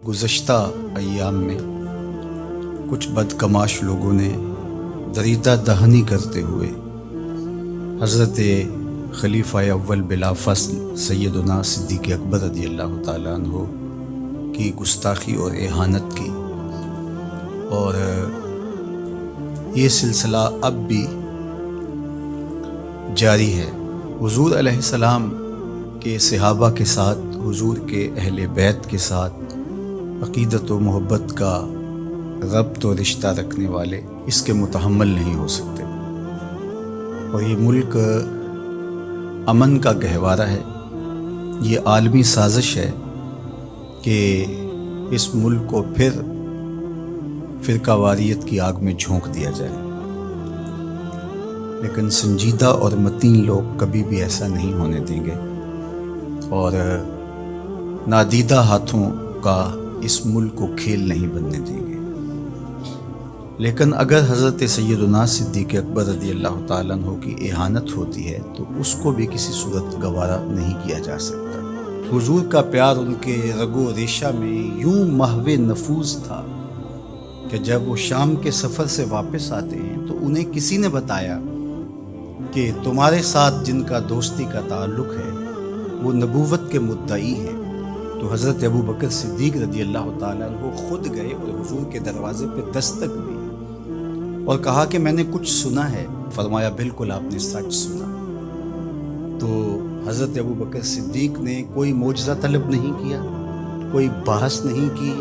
گزشتہ ایام میں کچھ بدکماش لوگوں نے دریدہ دہنی کرتے ہوئے حضرت خلیفہ اول بلا فصل سیدنا صدیق اکبر رضی اللہ تعالیٰ عنہ کی گستاخی اور اہانت کی، اور یہ سلسلہ اب بھی جاری ہے۔ حضور علیہ السلام کے صحابہ کے ساتھ، حضور کے اہل بیت کے ساتھ عقیدت و محبت کا ربط و رشتہ رکھنے والے اس کے متحمل نہیں ہو سکتے، اور یہ ملک امن کا گہوارہ ہے۔ یہ عالمی سازش ہے کہ اس ملک کو پھر فرقہ واریت کی آگ میں جھونک دیا جائے، لیکن سنجیدہ اور متین لوگ کبھی بھی ایسا نہیں ہونے دیں گے، اور نادیدہ ہاتھوں کا اس ملک کو کھیل نہیں بننے دیں گے۔ لیکن اگر حضرت سیدنا صدیق اکبر رضی اللہ تعالیٰ عنہ کی اہانت ہوتی ہے تو اس کو بھی کسی صورت گوارا نہیں کیا جا سکتا۔ حضور کا پیار ان کے رگ و ریشہ میں یوں محو نفوذ تھا کہ جب وہ شام کے سفر سے واپس آتے ہیں تو انہیں کسی نے بتایا کہ تمہارے ساتھ جن کا دوستی کا تعلق ہے وہ نبوت کے مدعی ہیں۔ تو حضرت ابو بکر صدیق رضی اللہ تعالیٰ عنہ خود گئے اور حضور کے دروازے پہ دستک دی اور کہا کہ میں نے کچھ سنا ہے۔ فرمایا بالکل آپ نے سچ سنا۔ تو حضرت ابو بکر صدیق نے کوئی معجزہ طلب نہیں کیا، کوئی بحث نہیں کی،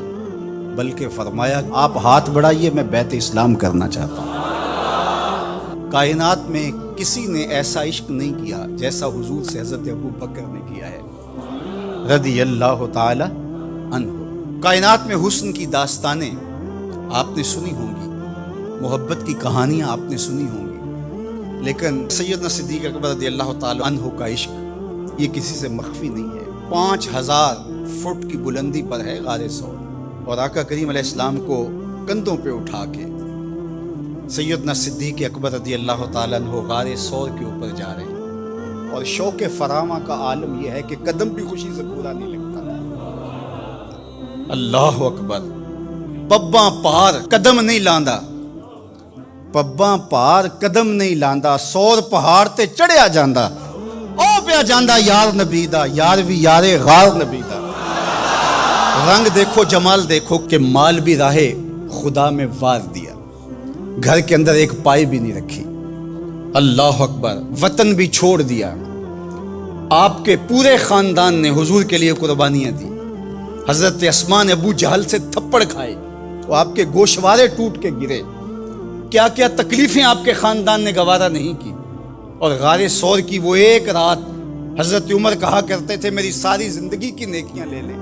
بلکہ فرمایا آپ ہاتھ بڑھائیے، میں بیعت اسلام کرنا چاہتا ہوں۔ کائنات میں کسی نے ایسا عشق نہیں کیا جیسا حضور سے حضرت ابو بکر نے کیا ہے رضی اللہ تعالی عنہ۔ کائنات میں حسن کی داستانیں آپ نے سنی ہوں گی، محبت کی کہانیاں آپ نے سنی ہوں گی، لیکن سیدنا صدیق اکبر رضی اللہ تعالی عنہ کا عشق یہ کسی سے مخفی نہیں ہے۔ 5000 فٹ کی بلندی پر ہے غار ثور، اور آقا کریم علیہ السلام کو کندھوں پہ اٹھا کے سیدنا صدیق اکبر رضی اللہ تعالیٰ عنہ غار ثور کے اوپر جا رہے ہیں، اور شوق فراواں کا عالم یہ ہے کہ قدم بھی خوشی سے پورا نہیں لگتا۔ اللہ اکبر۔ پباں پار قدم نہیں لاندا، پباں پار قدم نہیں لاندا، ثور پہاڑ تے چڑھیا جاندا، او پیا جاندا یار نبی دا، یار بھی یارے غار نبی دا۔ رنگ دیکھو جمال دیکھو کہ مال بھی راہ خدا میں وار دیا، گھر کے اندر ایک پائی بھی نہیں رکھی۔ اللہ اکبر۔ وطن بھی چھوڑ دیا، آپ کے پورے خاندان نے حضور کے لیے قربانیاں دی۔ حضرت اسماء نے ابو جہل سے تھپڑ کھائے تو آپ کے گوشوارے ٹوٹ کے گرے، کیا کیا تکلیفیں آپ کے خاندان نے گوارا نہیں کی۔ اور غار ثور کی وہ ایک رات حضرت عمر کہا کرتے تھے میری ساری زندگی کی نیکیاں لے لیں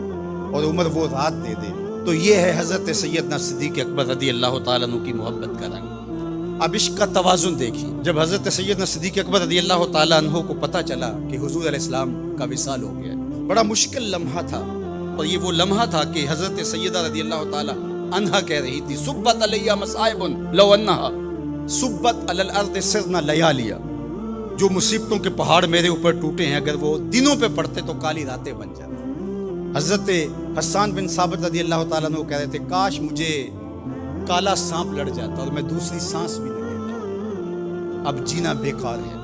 اور عمر وہ رات دے دے۔ تو یہ ہے حضرت سیدنا صدیق اکبر رضی اللہ تعالیٰ عنہ کی محبت کا رنگ۔ اب عشق کا توازن دیکھیے۔ جب حضرت سیدنا صدیق اکبر رضی اللہ تعالیٰ عنہ کو پتہ چلا کہ حضور علیہ السلام کا وصال ہو گیا، بڑا مشکل لمحہ تھا، اور یہ وہ لمحہ تھا کہ حضرت سیدہ رضی اللہ تعالیٰ عنہا کہہ رہی تھی صبت علیہ مصائب لو انہا صبت علی الارض سرنا لیالیا، جو مصیبتوں کے پہاڑ میرے اوپر ٹوٹے ہیں اگر وہ دنوں پہ پڑتے تو کالی راتیں بن جاتی۔ حضرت حسان بن ثابت رضی اللہ تعالیٰ عنہ کہہ رہے تھے کاش مجھے کالا سانپ لڑ جاتا اور میں دوسری سانس بھی نہ لیتا، اب جینا بیکار ہے۔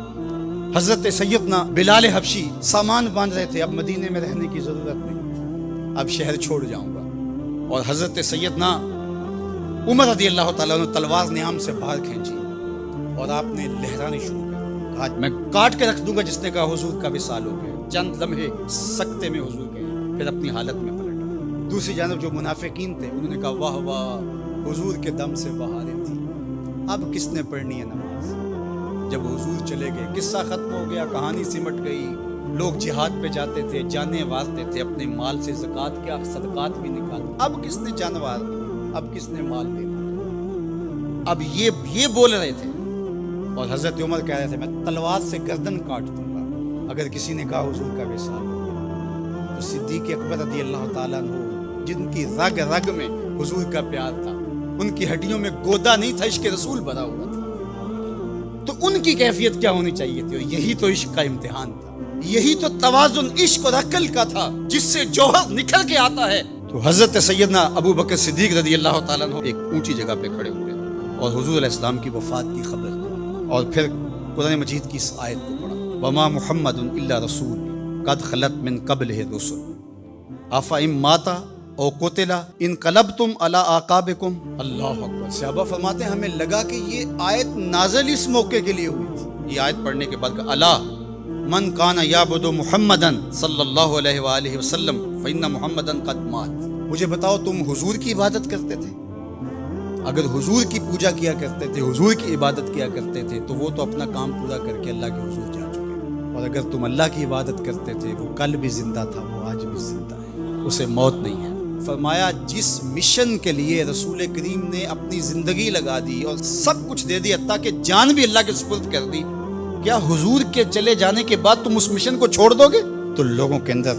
حضرت سیدنا بلال حبشی سامان باندھ رہے تھے، اب مدینے میں رہنے کی ضرورت نہیں، اب شہر چھوڑ جاؤں گا۔ اور حضرت سیدنا عمر رضی اللہ تعالیٰ عنہ تلوار نیام سے باہر کھینچی اور آپ نے لہرانی شروع کر کہا میں کاٹ کے رکھ دوں گا جس نے کہا حضور کا وصال ہو گیا۔ چند لمحے سکتے میں حضور گئے، پھر اپنی حالت میں پلٹا۔ دوسری جانب جو منافقین تھے انہوں نے کہا واہ واہ حضور کے دم سے بہاریں تھی، اب کس نے پڑھنی ہے نماز۔ جب حضور چلے گئے قصہ ختم ہو گیا، کہانی سمٹ گئی، لوگ جہاد پہ جاتے تھے، جانیں وارتے تھے، اپنے مال سے زکوٰۃ کیا صدقات بھی نکالتے، اب کس نے جانور، اب کس نے مال دینا۔ اب یہ بول رہے تھے، اور حضرت عمر کہہ رہے تھے میں تلوار سے گردن کاٹ دوں گا اگر کسی نے کہا حضور کا وصال ہو گیا۔ تو صدیق اکبر رضی اللہ تعالیٰ عنہ جن کی رگ رگ میں حضور کا پیار تھا، ان کی ہڈیوں میں گودا نہیں تھا، عشق رسول بھرا ہوا تھا، تو ان کی کیفیت کیا ہونی چاہیے تھی؟ اور یہی تو عشق کا امتحان تھا، یہی تو توازن عشق اور عقل کا تھا، جس سے جوہر نکھر کے آتا ہے تو حضرت سیدنا ابو بکر صدیق رضی اللہ تعالیٰ عنہ ایک اونچی جگہ پہ کھڑے ہوئے اور حضور علیہ السلام کی وفات کی خبر دی، اور پھر قرآن مجید کی اس آیت کو پڑھا، وما محمد الا رسول قد خلت من قبلہ الرسل افإن مات او قتل انقلبتم علی اعقابکم۔ اللہ اکبر۔ صحابہ فرماتے ہیں ہمیں لگا کہ یہ آیت نازل اس موقع کے لیے ہوئی تھی۔ یہ آیت پڑھنے کے بعد کہ الا من کان یعبد محمدا صلی اللہ علیہ وآلہ وسلم فإن محمدا قد مات۔ مجھے بتاؤ تم حضور کی عبادت کرتے تھے؟ اگر حضور کی پوجا کیا کرتے تھے، حضور کی عبادت کیا کرتے تھے تو وہ تو اپنا کام پورا کر کے اللہ کے حضور جا چکے، اور اگر تم اللہ کی عبادت کرتے تھے وہ کل بھی زندہ تھا، وہ آج بھی زندہ ہے، اسے موت نہیں ہے۔ فرمایا جس مشن کے لیے رسول کریم نے اپنی زندگی لگا دی اور سب کچھ دے دی، حتیٰ کہ جان بھی اللہ کے سپرد کر دی، کیا حضور کے چلے جانے کے بعد تم اس مشن کو چھوڑ دو گے؟ تو لوگوں کے اندر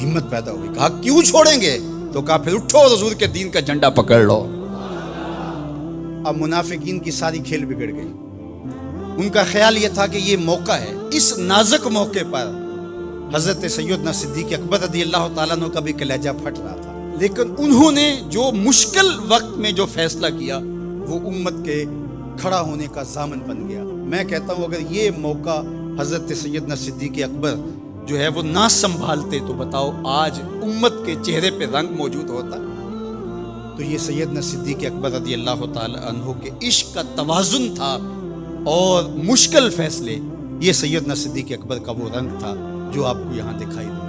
ہمت پیدا ہوئی، کہا کیوں چھوڑیں گے؟ تو کہا پھر اٹھو اور حضور کے دین کا جھنڈا پکڑ لو۔ اب منافقین کی ساری کھیل بگڑ گئی، ان کا خیال یہ تھا کہ یہ موقع ہے، اس نازک موقع پر حضرت سیدنا صدیق اکبر رضی اللہ تعالیٰ عنہ کا بھی کلیجہ پھٹ رہا تھا، لیکن انہوں نے جو مشکل وقت میں جو فیصلہ کیا وہ امت کے کھڑا ہونے کا ضامن بن گیا۔ میں کہتا ہوں اگر یہ موقع حضرت سیدنا صدیق اکبر جو ہے وہ نہ سنبھالتے تو بتاؤ آج امت کے چہرے پہ رنگ موجود ہوتا؟ تو یہ سیدنا صدیق اکبر رضی اللہ تعالی عنہ کے عشق کا توازن تھا، اور مشکل فیصلے، یہ سیدنا صدیق اکبر کا وہ رنگ تھا جو آپ کو یہاں دکھائی دے۔